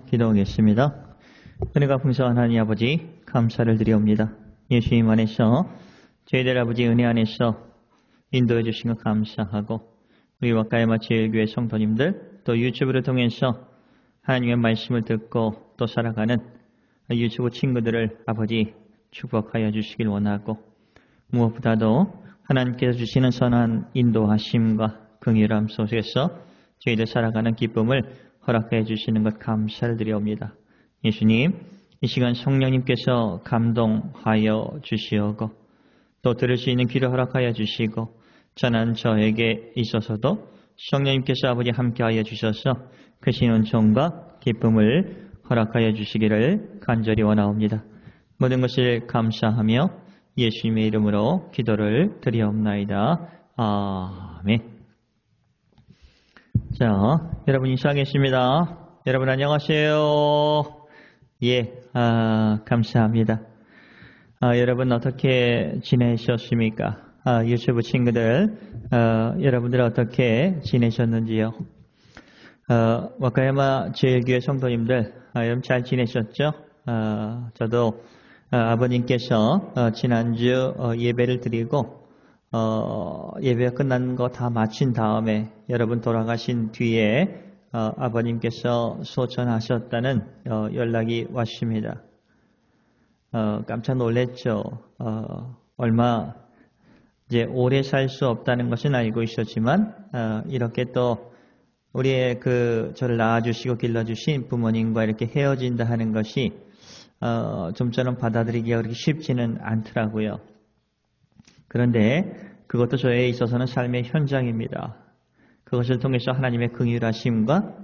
기도하겠습니다. 은혜가 풍성한 하나님 아버지 감사를 드리옵니다. 예수님 안에서 저희들 아버지 은혜 안에서 인도해 주신 것 감사하고 우리 와카야마 제일교회 성도님들 또 유튜브를 통해서 하나님의 말씀을 듣고 또 살아가는 유튜브 친구들을 아버지 축복하여 주시길 원하고 무엇보다도 하나님께서 주시는 선한 인도하심과 긍휼함 속에서 저희들 살아가는 기쁨을 허락해 주시는 것 감사를 드리옵니다. 예수님, 이 시간 성령님께서 감동하여 주시오고 또 들을 수 있는 귀를 허락하여 주시고 전한 저에게 있어서도 성령님께서 아버지 함께하여 주셔서 크신 은총과 기쁨을 허락하여 주시기를 간절히 원하옵니다. 모든 것을 감사하며 예수님의 이름으로 기도를 드리옵나이다. 아멘. 여러분 인사하겠습니다. 여러분 안녕하세요. 감사합니다. 여러분 어떻게 지내셨습니까? 유튜브 친구들, 여러분들 어떻게 지내셨는지요? 와카야마 제일교회 성도님들, 여러분 잘 지내셨죠? 저도 아버님께서 지난주 예배를 드리고 예배가 끝난 거 다 마친 다음에 여러분 돌아가신 뒤에 아버님께서 소천하셨다는 연락이 왔습니다. 깜짝 놀랐죠. 얼마 이제 오래 살 수 없다는 것은 알고 있었지만 이렇게 또 우리의 저를 낳아주시고 길러주신 부모님과 이렇게 헤어진다 하는 것이 좀처럼 받아들이기가 그렇게 쉽지는 않더라고요. 그런데 그것도 저에 있어서는 삶의 현장입니다. 그것을 통해서 하나님의 긍휼하심과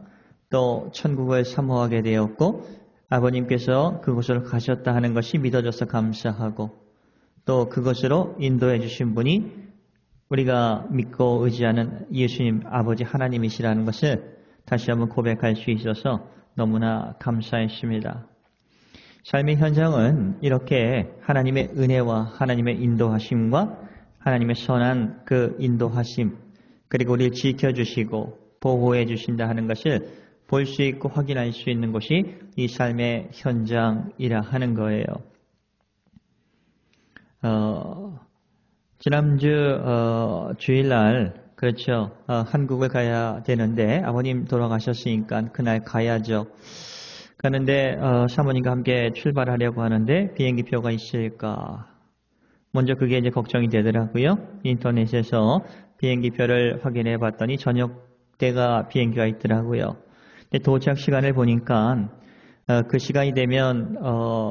또 천국을 사모하게 되었고 아버님께서 그곳으로 가셨다 하는 것이 믿어져서 감사하고 또 그것으로 인도해 주신 분이 우리가 믿고 의지하는 예수님 아버지 하나님이시라는 것을 다시 한번 고백할 수 있어서 너무나 감사했습니다. 삶의 현장은 이렇게 하나님의 은혜와 하나님의 인도하심과 하나님의 선한 그 인도하심 그리고 우리를 지켜주시고 보호해 주신다 하는 것을 볼 수 있고 확인할 수 있는 곳이 이 삶의 현장이라 하는 거예요. 지난주 주일날 그렇죠. 한국을 가야 되는데 아버님 돌아가셨으니까 그날 가야죠. 가는데 사모님과 함께 출발하려고 하는데 비행기표가 있을까? 먼저 그게 이제 걱정이 되더라고요. 인터넷에서 비행기표를 확인해 봤더니 저녁 때가 비행기가 있더라고요. 근데 도착 시간을 보니까 그 시간이 되면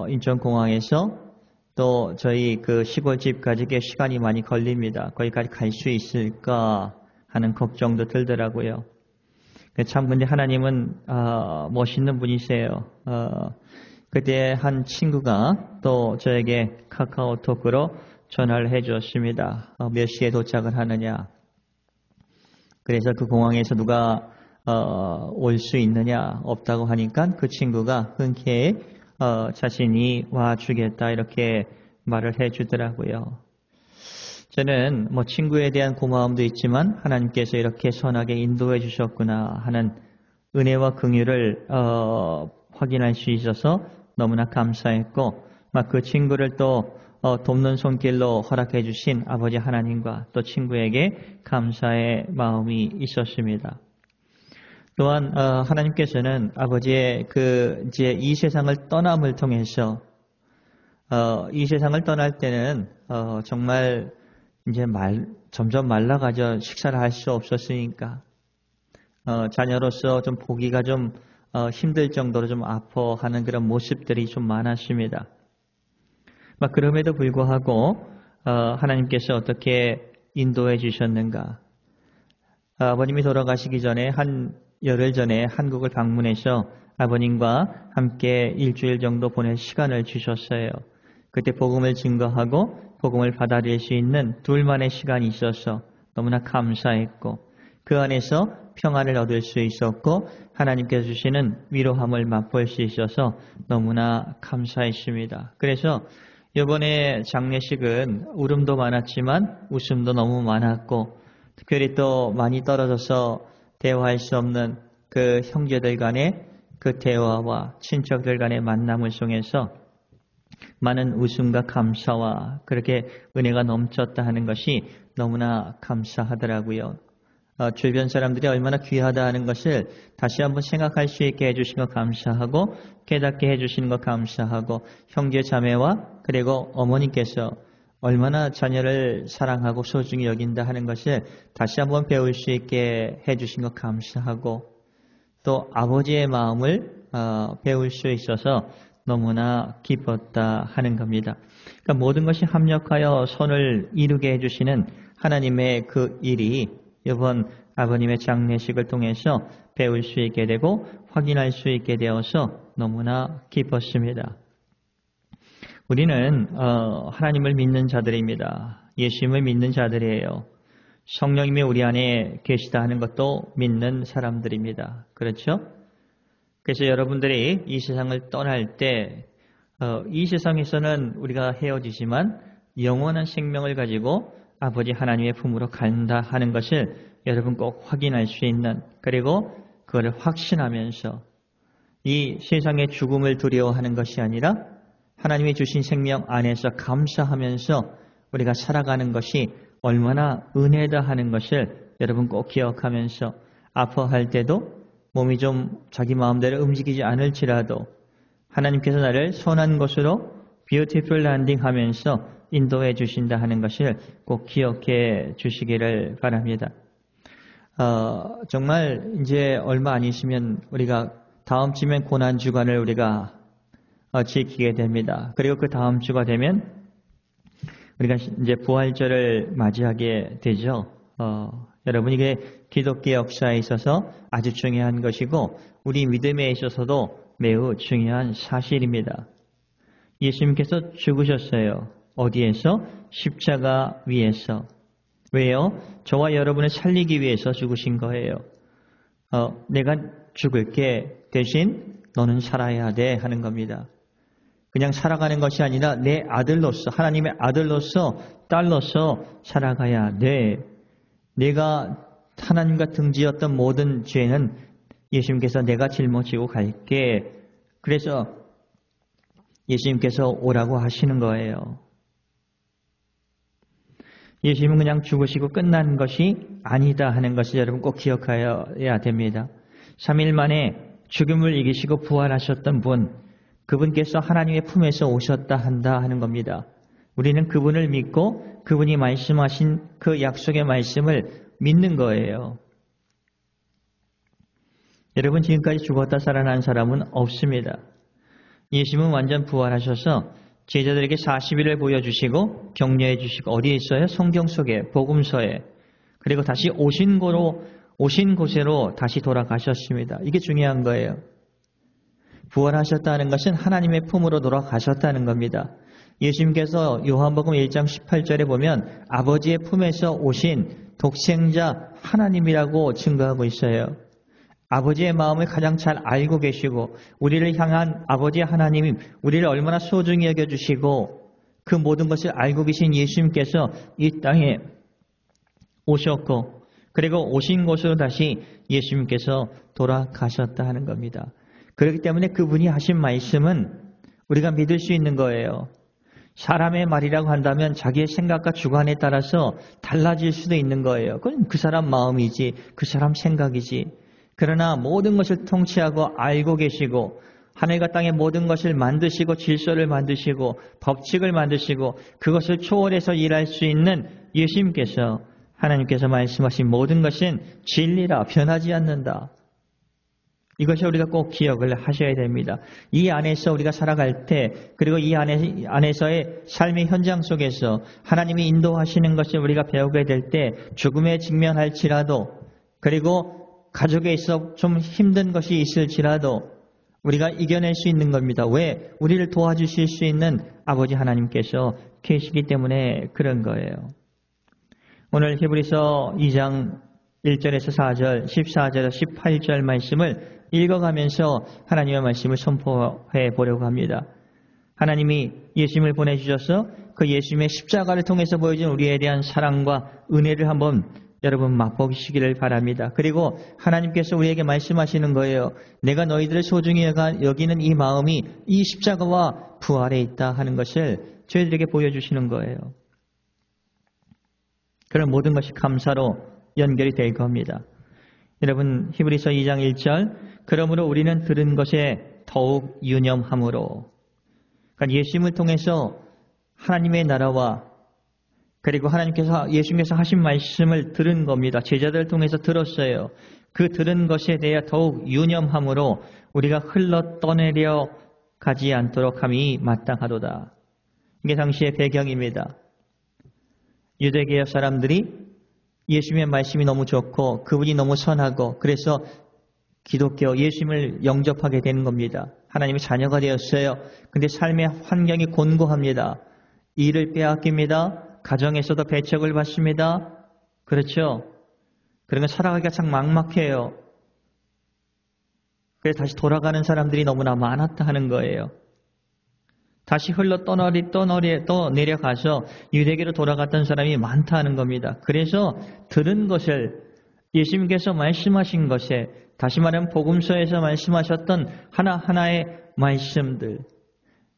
인천공항에서 또 저희 그 시골집까지 꽤 시간이 많이 걸립니다. 거기까지 갈 수 있을까 하는 걱정도 들더라고요. 참 근데 하나님은 멋있는 분이세요. 그때 한 친구가 또 저에게 카카오톡으로 전화를 해주었습니다. 몇 시에 도착을 하느냐. 그래서 그 공항에서 누가 올 수 있느냐 없다고 하니까 그 친구가 흔쾌히 자신이 와주겠다 이렇게 말을 해주더라고요. 저는 친구에 대한 고마움도 있지만 하나님께서 이렇게 선하게 인도해 주셨구나 하는 은혜와 긍휼을 확인할 수 있어서 너무나 감사했고 그 친구를 또 돕는 손길로 허락해 주신 아버지 하나님과 또 친구에게 감사의 마음이 있었습니다. 또한 하나님께서는 아버지의 이제 이 세상을 떠남을 통해서 이 세상을 떠날 때는 정말 이제 점점 말라가죠. 식사를 할 수 없었으니까 자녀로서 좀 보기가 좀 힘들 정도로 좀 아파하는 그런 모습들이 좀 많았습니다. 그럼에도 불구하고 하나님께서 어떻게 인도해 주셨는가? 아버님이 돌아가시기 전에 한 열흘 전에 한국을 방문해서 아버님과 함께 일주일 정도 보낼 시간을 주셨어요. 그때 복음을 증거하고 복음을 받아들일 수 있는 둘만의 시간이 있어서 너무나 감사했고 그 안에서 평안을 얻을 수 있었고 하나님께서 주시는 위로함을 맛볼 수 있어서 너무나 감사했습니다. 그래서 이번에 장례식은 울음도 많았지만 웃음도 너무 많았고 특별히 또 많이 떨어져서 대화할 수 없는 그 형제들 간의 그 대화와 친척들 간의 만남을 통해서 많은 웃음과 감사와 그렇게 은혜가 넘쳤다 하는 것이 너무나 감사하더라고요. 주변 사람들이 얼마나 귀하다 하는 것을 다시 한번 생각할 수 있게 해주신 것 감사하고 깨닫게 해주시는 것 감사하고 형제 자매와 그리고 어머니께서 얼마나 자녀를 사랑하고 소중히 여긴다 하는 것을 다시 한번 배울 수 있게 해주신 것 감사하고 또 아버지의 마음을 배울 수 있어서 너무나 기뻤다 하는 겁니다. 그러니까 모든 것이 합력하여 선을 이루게 해주시는 하나님의 그 일이 이번 아버님의 장례식을 통해서 배울 수 있게 되고 확인할 수 있게 되어서 너무나 기뻤습니다. 우리는 하나님을 믿는 자들입니다. 예수님을 믿는 자들이에요. 성령님이 우리 안에 계시다 하는 것도 믿는 사람들입니다. 그렇죠? 그래서 여러분들이 이 세상을 떠날 때 이 세상에서는 우리가 헤어지지만 영원한 생명을 가지고 아버지 하나님의 품으로 간다 하는 것을 여러분 꼭 확인할 수 있는 그리고 그걸 확신하면서 이 세상의 죽음을 두려워하는 것이 아니라 하나님이 주신 생명 안에서 감사하면서 우리가 살아가는 것이 얼마나 은혜다 하는 것을 여러분 꼭 기억하면서 아파할 때도 몸이 좀 자기 마음대로 움직이지 않을지라도 하나님께서 나를 선한 곳으로 뷰티풀 랜딩 하면서 인도해 주신다 하는 것을 꼭 기억해 주시기를 바랍니다. 정말 이제 얼마 안 있으면 우리가 다음 주면 고난주간을 우리가 지키게 됩니다. 그리고 그 다음 주가 되면 우리가 이제 부활절을 맞이하게 되죠. 여러분 이게 기독교 역사에 있어서 아주 중요한 것이고 우리 믿음에 있어서도 매우 중요한 사실입니다. 예수님께서 죽으셨어요. 어디에서? 십자가 위에서. 왜요? 저와 여러분을 살리기 위해서 죽으신 거예요. 내가 죽을게 대신 너는 살아야 돼 하는 겁니다. 그냥 살아가는 것이 아니라 내 아들로서 하나님의 아들로서 딸로서 살아가야 돼. 내가 하나님과 등지었던 모든 죄는 예수님께서 내가 짊어지고 갈게. 그래서 예수님께서 오라고 하시는 거예요. 예수님은 그냥 죽으시고 끝난 것이 아니다 하는 것을 여러분 꼭 기억해야 됩니다. 3일 만에 죽음을 이기시고 부활하셨던 분, 그분께서 하나님의 품에서 오셨다 한다 하는 겁니다. 우리는 그분을 믿고 그분이 말씀하신 그 약속의 말씀을 믿는 거예요. 여러분 지금까지 죽었다 살아난 사람은 없습니다. 예수님은 완전 부활하셔서 제자들에게 40일을 보여주시고 격려해 주시고 어디에 있어요? 성경 속에 복음서에 그리고 다시 오신 곳으로 다시 돌아가셨습니다. 이게 중요한 거예요. 부활하셨다는 것은 하나님의 품으로 돌아가셨다는 겁니다. 예수님께서 요한복음 1장 18절에 보면 아버지의 품에서 오신 독생자 하나님이라고 증거하고 있어요. 아버지의 마음을 가장 잘 알고 계시고 우리를 향한 아버지 하나님이 우리를 얼마나 소중히 여겨주시고 그 모든 것을 알고 계신 예수님께서 이 땅에 오셨고 그리고 오신 곳으로 다시 예수님께서 돌아가셨다 하는 겁니다. 그렇기 때문에 그분이 하신 말씀은 우리가 믿을 수 있는 거예요. 사람의 말이라고 한다면 자기의 생각과 주관에 따라서 달라질 수도 있는 거예요. 그건 그 사람 마음이지 그 사람 생각이지. 그러나 모든 것을 통치하고 알고 계시고 하늘과 땅의 모든 것을 만드시고 질서를 만드시고 법칙을 만드시고 그것을 초월해서 일할 수 있는 예수님께서 하나님께서 말씀하신 모든 것은 진리라 변하지 않는다. 이것이 우리가 꼭 기억을 하셔야 됩니다. 이 안에서 우리가 살아갈 때 그리고 이 안에서의 삶의 현장 속에서 하나님이 인도하시는 것을 우리가 배우게 될 때 죽음에 직면할지라도 그리고 가족에 있어 좀 힘든 것이 있을지라도 우리가 이겨낼 수 있는 겁니다. 왜? 우리를 도와주실 수 있는 아버지 하나님께서 계시기 때문에 그런 거예요. 오늘 히브리서 2장 1절에서 4절, 14절에서 18절 말씀을 읽어가면서 하나님의 말씀을 선포해 보려고 합니다. 하나님이 예수님을 보내주셔서 그 예수님의 십자가를 통해서 보여준 우리에 대한 사랑과 은혜를 한번 여러분 맛보시기를 바랍니다. 그리고 하나님께서 우리에게 말씀하시는 거예요. 내가 너희들을 소중히 여기는 이 마음이 이 십자가와 부활에 있다 하는 것을 저희들에게 보여주시는 거예요. 그런 모든 것이 감사로 연결이 될 겁니다. 여러분 히브리서 2장 1절 그러므로 우리는 들은 것에 더욱 유념함으로 그러니까 예수님을 통해서 하나님의 나라와 그리고 예수님께서 하신 말씀을 들은 겁니다. 제자들을 통해서 들었어요. 그 들은 것에 대해 더욱 유념함으로 우리가 흘러 떠내려 가지 않도록 함이 마땅하도다. 이게 당시의 배경입니다. 유대계열 사람들이 예수님의 말씀이 너무 좋고 그분이 너무 선하고 그래서 기독교 예수님을 영접하게 되는 겁니다. 하나님의 자녀가 되었어요. 근데 삶의 환경이 곤고합니다. 일을 빼앗깁니다. 가정에서도 배척을 받습니다. 그렇죠? 그러면 살아가기가 참 막막해요. 그래서 다시 돌아가는 사람들이 너무나 많았다 하는 거예요. 다시 흘러 떠내려가서 유대계로 돌아갔던 사람이 많다 하는 겁니다. 그래서 들은 것을 예수님께서 말씀하신 것에 다시 말하면 복음서에서 말씀하셨던 하나하나의 말씀들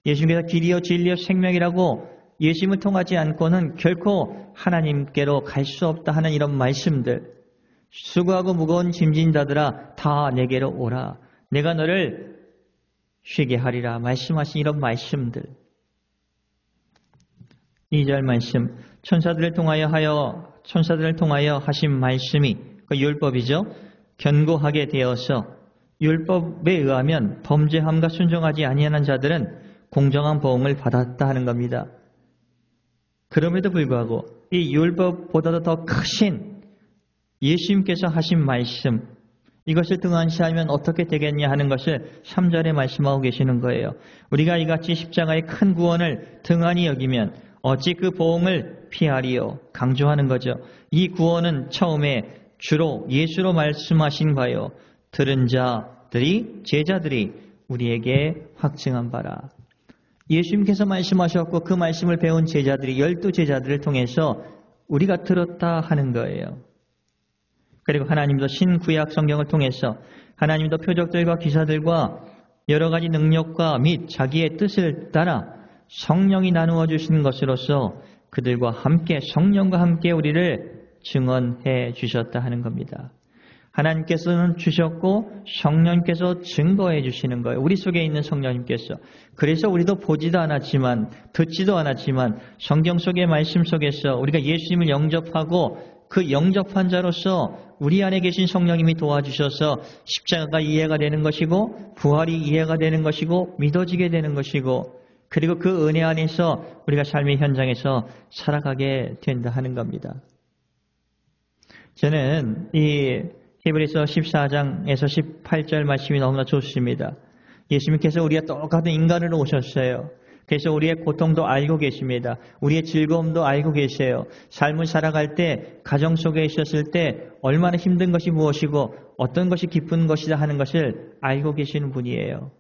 예수님께서 길이요 진리요 생명이라고 예수님을 통하지 않고는 결코 하나님께로 갈 수 없다 하는 이런 말씀들 수고하고 무거운 짐진 자들아 다 내게로 오라 내가 너를 쉬게 하리라 말씀하신 이런 말씀들 2절 말씀 천사들을 통하여 하신 말씀이 그 율법이죠. 견고하게 되어서 율법에 의하면 범죄함과 순종하지 아니하는 자들은 공정한 보응을 받았다 하는 겁니다. 그럼에도 불구하고 이 율법보다도 더 크신 예수님께서 하신 말씀 이것을 등한시하면 어떻게 되겠냐 하는 것을 3절에 말씀하고 계시는 거예요. 우리가 이같이 십자가의 큰 구원을 등한히 여기면 어찌 그 보응을 피하리요? 강조하는 거죠. 이 구원은 처음에 주로 예수로 말씀하신 바요. 들은 제자들이 우리에게 확증한 바라. 예수님께서 말씀하셨고 그 말씀을 배운 제자들이 12제자들을 통해서 우리가 들었다 하는 거예요. 그리고 하나님도 신구약 성경을 통해서 하나님도 표적들과 기사들과 여러 가지 능력과 및 자기의 뜻을 따라 성령이 나누어 주신 것으로서 그들과 함께 성령과 함께 우리를 증언해 주셨다 하는 겁니다. 하나님께서는 주셨고 성령님께서 증거해 주시는 거예요. 우리 속에 있는 성령님께서. 그래서 우리도 보지도 않았지만 듣지도 않았지만 성경 속의 말씀 속에서 우리가 예수님을 영접하고 그 영접한 자로서 우리 안에 계신 성령님이 도와주셔서 십자가가 이해가 되는 것이고 부활이 이해가 되는 것이고 믿어지게 되는 것이고 그리고 그 은혜 안에서 우리가 삶의 현장에서 살아가게 된다 하는 겁니다. 저는 이 히브리서 14장에서 18절 말씀이 너무나 좋습니다. 예수님께서 우리가 똑같은 인간으로 오셨어요. 그래서 우리의 고통도 알고 계십니다. 우리의 즐거움도 알고 계세요. 삶을 살아갈 때 가정 속에 있었을 때 얼마나 힘든 것이 무엇이고 어떤 것이 기쁜 것이다 하는 것을 알고 계시는 분이에요.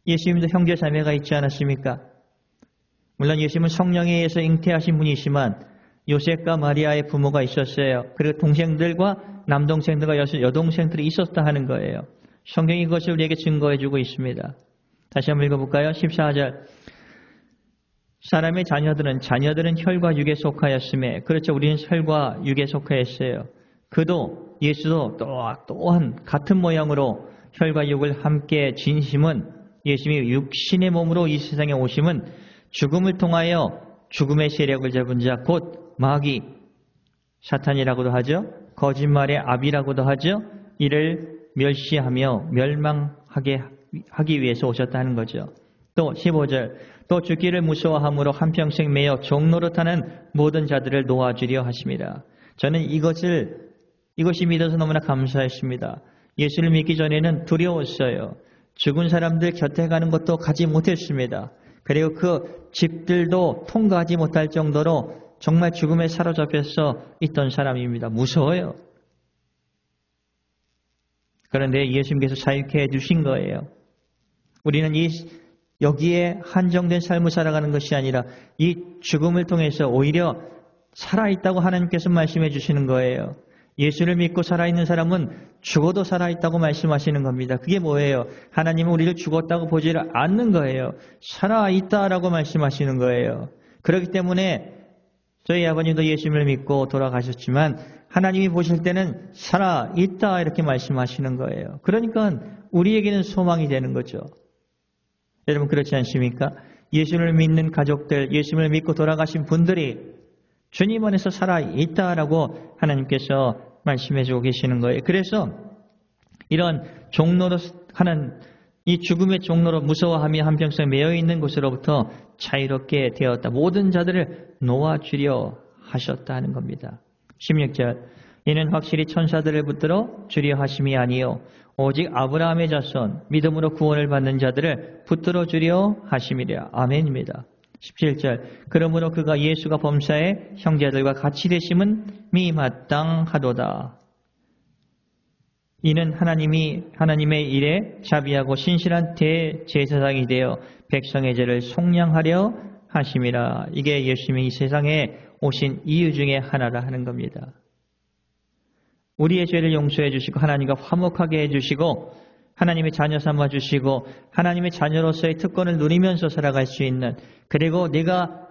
예수님도 형제 자매가 있지 않았습니까? 물론 예수님은 성령에 의해서 잉태하신 분이시지만 요셉과 마리아의 부모가 있었어요. 그리고 동생들과 남동생들과 여동생들이 있었다 하는 거예요. 성경이 그것을 우리에게 증거해주고 있습니다. 다시 한번 읽어볼까요? 14절 사람의 자녀들은 혈과 육에 속하였음에 그렇죠. 우리는 혈과 육에 속하였어요. 예수도 또한 같은 모양으로 혈과 육을 함께 진심은 예수님이 육신의 몸으로 이 세상에 오심은 죽음을 통하여 죽음의 세력을 잡은 자 곧 마귀 사탄이라고도 하죠. 거짓말의 아비라고도 하죠. 이를 멸시하며 멸망하게 하기 위해서 오셨다는 거죠. 또 15절 또 죽기를 무서워함으로 한평생 매여 종노릇하는 모든 자들을 놓아주려 하십니다. 저는 이것이 믿어서 너무나 감사했습니다. 예수를 믿기 전에는 두려웠어요. 죽은 사람들 곁에 가는 것도 가지 못했습니다. 그리고 그 집들도 통과하지 못할 정도로 정말 죽음에 사로잡혀서 있던 사람입니다. 무서워요. 그런데 예수님께서 자유케 해주신 거예요. 우리는 여기에 한정된 삶을 살아가는 것이 아니라 이 죽음을 통해서 오히려 살아있다고 하나님께서 말씀해 주시는 거예요. 예수를 믿고 살아있는 사람은 죽어도 살아있다고 말씀하시는 겁니다. 그게 뭐예요? 하나님은 우리를 죽었다고 보지를 않는 거예요. 살아있다라고 말씀하시는 거예요. 그렇기 때문에 저희 아버님도 예수를 믿고 돌아가셨지만 하나님이 보실 때는 살아있다 이렇게 말씀하시는 거예요. 그러니까 우리에게는 소망이 되는 거죠. 여러분 그렇지 않습니까? 예수를 믿는 가족들, 예수를 믿고 돌아가신 분들이 주님 안에서 살아있다라고 하나님께서 말씀해주고 계시는 거예요. 그래서 이런 종로로 하는 이 죽음의 종로로 무서워하며 한평생 매여있는 곳으로부터 자유롭게 되었다. 모든 자들을 놓아주려 하셨다 하는 겁니다. 16절 이는 확실히 천사들을 붙들어 주려 하심이 아니요 오직 아브라함의 자손 믿음으로 구원을 받는 자들을 붙들어 주려 하심이라. 아멘입니다. 17절 그러므로 그가 예수가 범사에 형제들과 같이 되심은 마땅하도다. 이는 하나님의 일에 자비하고 신실한 대제사장이 되어 백성의 죄를 속량하려 하심이라. 이게 예수님이 이 세상에 오신 이유 중에 하나라 하는 겁니다. 우리의 죄를 용서해 주시고 하나님과 화목하게 해주시고 하나님의 자녀 삼아 주시고 하나님의 자녀로서의 특권을 누리면서 살아갈 수 있는, 그리고 네가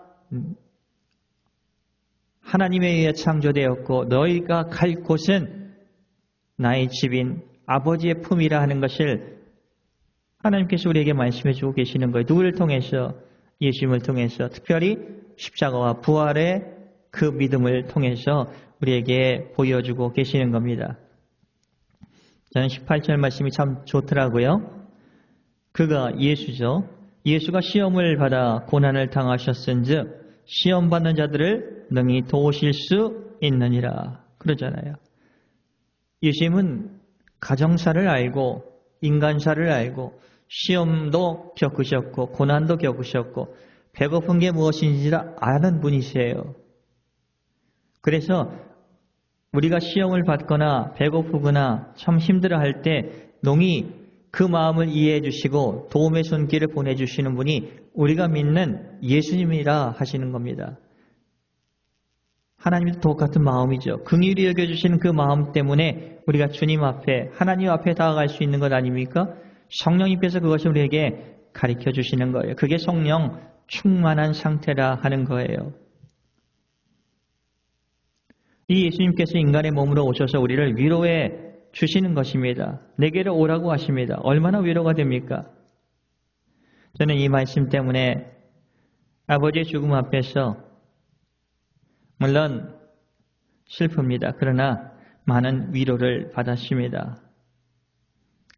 하나님에 의해 창조되었고 너희가 갈 곳은 나의 집인 아버지의 품이라 하는 것을 하나님께서 우리에게 말씀해 주고 계시는 거예요. 누구를 통해서? 예수님을 통해서, 특별히 십자가와 부활의 그 믿음을 통해서 우리에게 보여주고 계시는 겁니다. 저는 18절 말씀이 참 좋더라고요. 그가 예수죠. 예수가 시험을 받아 고난을 당하셨은즉 시험 받는 자들을 능히 도우실 수 있느니라 그러잖아요. 예수님은 가정사를 알고 인간사를 알고 시험도 겪으셨고 고난도 겪으셨고 배고픈 게 무엇인지 아는 분이세요. 그래서 우리가 시험을 받거나 배고프거나 참 힘들어할 때 농이 그 마음을 이해해 주시고 도움의 손길을 보내주시는 분이 우리가 믿는 예수님이라 하시는 겁니다. 하나님도 똑같은 마음이죠. 긍휼히 여겨주시는 그 마음 때문에 우리가 주님 앞에, 하나님 앞에 다가갈 수 있는 것 아닙니까? 성령님께서 그것을 우리에게 가르쳐 주시는 거예요. 그게 성령 충만한 상태라 하는 거예요. 이 예수님께서 인간의 몸으로 오셔서 우리를 위로해 주시는 것입니다. 내게로 오라고 하십니다. 얼마나 위로가 됩니까? 저는 이 말씀 때문에 아버지의 죽음 앞에서 물론 슬픕니다. 그러나 많은 위로를 받았습니다.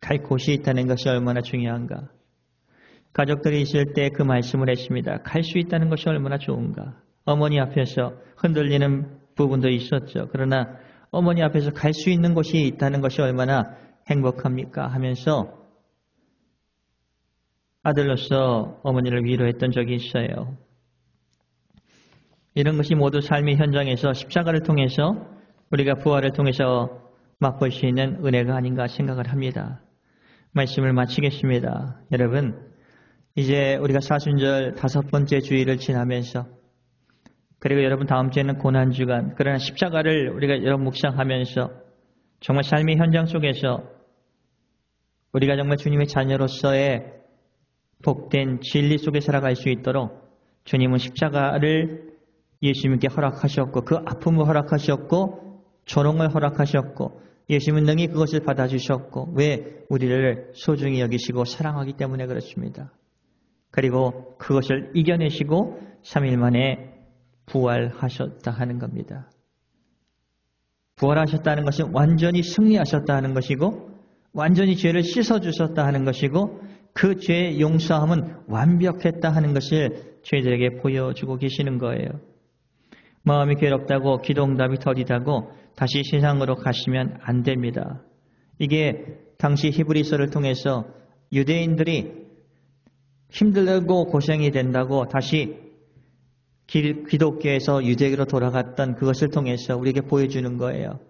갈 곳이 있다는 것이 얼마나 중요한가. 가족들이 있을 때 그 말씀을 했습니다. 갈 수 있다는 것이 얼마나 좋은가. 어머니 앞에서 흔들리는 부분도 있었죠. 그러나 어머니 앞에서 갈 수 있는 곳이 있다는 것이 얼마나 행복합니까 하면서 아들로서 어머니를 위로했던 적이 있어요. 이런 것이 모두 삶의 현장에서 십자가를 통해서 우리가 부활을 통해서 맛볼 수 있는 은혜가 아닌가 생각을 합니다. 말씀을 마치겠습니다. 여러분, 이제 우리가 사순절 5번째 주일을 지나면서, 그리고 여러분 다음 주에는 고난주간, 그러나 십자가를 우리가 여러분 묵상하면서 정말 삶의 현장 속에서 우리가 정말 주님의 자녀로서의 복된 진리 속에 살아갈 수 있도록 주님은 십자가를 예수님께 허락하셨고 그 아픔을 허락하셨고 조롱을 허락하셨고 예수님은 능히 그것을 받아주셨고, 왜? 우리를 소중히 여기시고 사랑하기 때문에 그렇습니다. 그리고 그것을 이겨내시고 3일 만에 부활하셨다 하는 겁니다. 부활하셨다는 것은 완전히 승리하셨다 하는 것이고 완전히 죄를 씻어주셨다 하는 것이고 그 죄의 용서함은 완벽했다 하는 것을 저희들에게 보여주고 계시는 거예요. 마음이 괴롭다고 기도응답이 더디다고 다시 세상으로 가시면 안 됩니다. 이게 당시 히브리서를 통해서 유대인들이 힘들고 고생이 된다고 다시 기독교에서 유대교로 돌아갔던 그것을 통해서 우리에게 보여주는 거예요.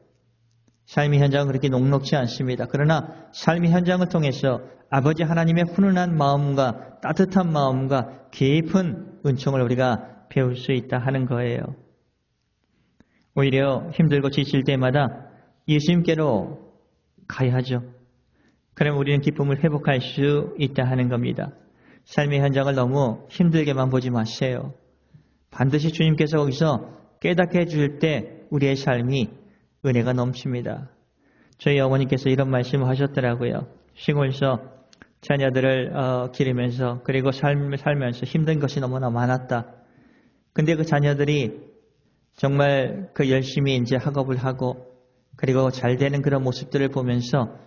삶의 현장은 그렇게 녹록지 않습니다. 그러나 삶의 현장을 통해서 아버지 하나님의 훈훈한 마음과 따뜻한 마음과 깊은 은총을 우리가 배울 수 있다 하는 거예요. 오히려 힘들고 지칠 때마다 예수님께로 가야죠. 그럼 우리는 기쁨을 회복할 수 있다 하는 겁니다. 삶의 현장을 너무 힘들게만 보지 마세요. 반드시 주님께서 거기서 깨닫게 해줄 때 우리의 삶이 은혜가 넘칩니다. 저희 어머니께서 이런 말씀을 하셨더라고요. 시골에서 자녀들을 기르면서 그리고 살면서 힘든 것이 너무나 많았다. 근데 그 자녀들이 정말 그 열심히 이제 학업을 하고 그리고 잘 되는 그런 모습들을 보면서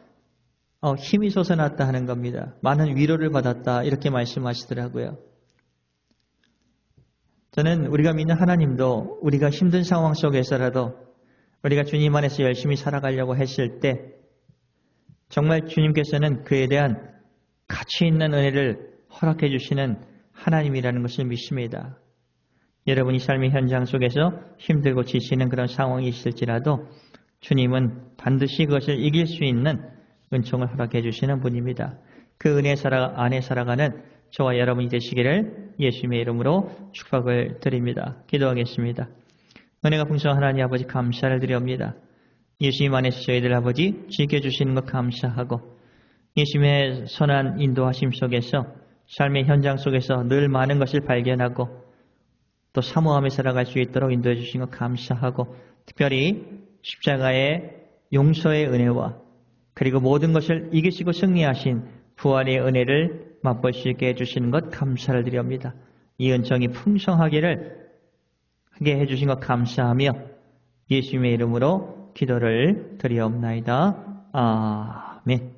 힘이 솟아났다 하는 겁니다. 많은 위로를 받았다 이렇게 말씀하시더라고요. 저는 우리가 믿는 하나님도 우리가 힘든 상황 속에서라도 우리가 주님 안에서 열심히 살아가려고 했을 때 정말 주님께서는 그에 대한 가치 있는 은혜를 허락해 주시는 하나님이라는 것을 믿습니다. 여러분이 삶의 현장 속에서 힘들고 지치는 그런 상황이 있을지라도 주님은 반드시 그것을 이길 수 있는 은총을 허락해 주시는 분입니다. 그 은혜 안에 살아가는 저와 여러분이 되시기를 예수님의 이름으로 축복을 드립니다. 기도하겠습니다. 은혜가 풍성한 하나님 아버지 감사를 드립니다. 예수님 안에서 저희들 아버지 지켜주시는 것 감사하고 예수님의 선한 인도하심 속에서 삶의 현장 속에서 늘 많은 것을 발견하고 또 사모하며 살아갈 수 있도록 인도해 주신 것 감사하고 특별히 십자가의 용서의 은혜와 그리고 모든 것을 이기시고 승리하신 부활의 은혜를 맛볼 수 있게 해주시는 것 감사를 드립니다. 이 은총이 풍성하게 해주신 것 감사하며 예수님의 이름으로 기도를 드리옵나이다. 아멘.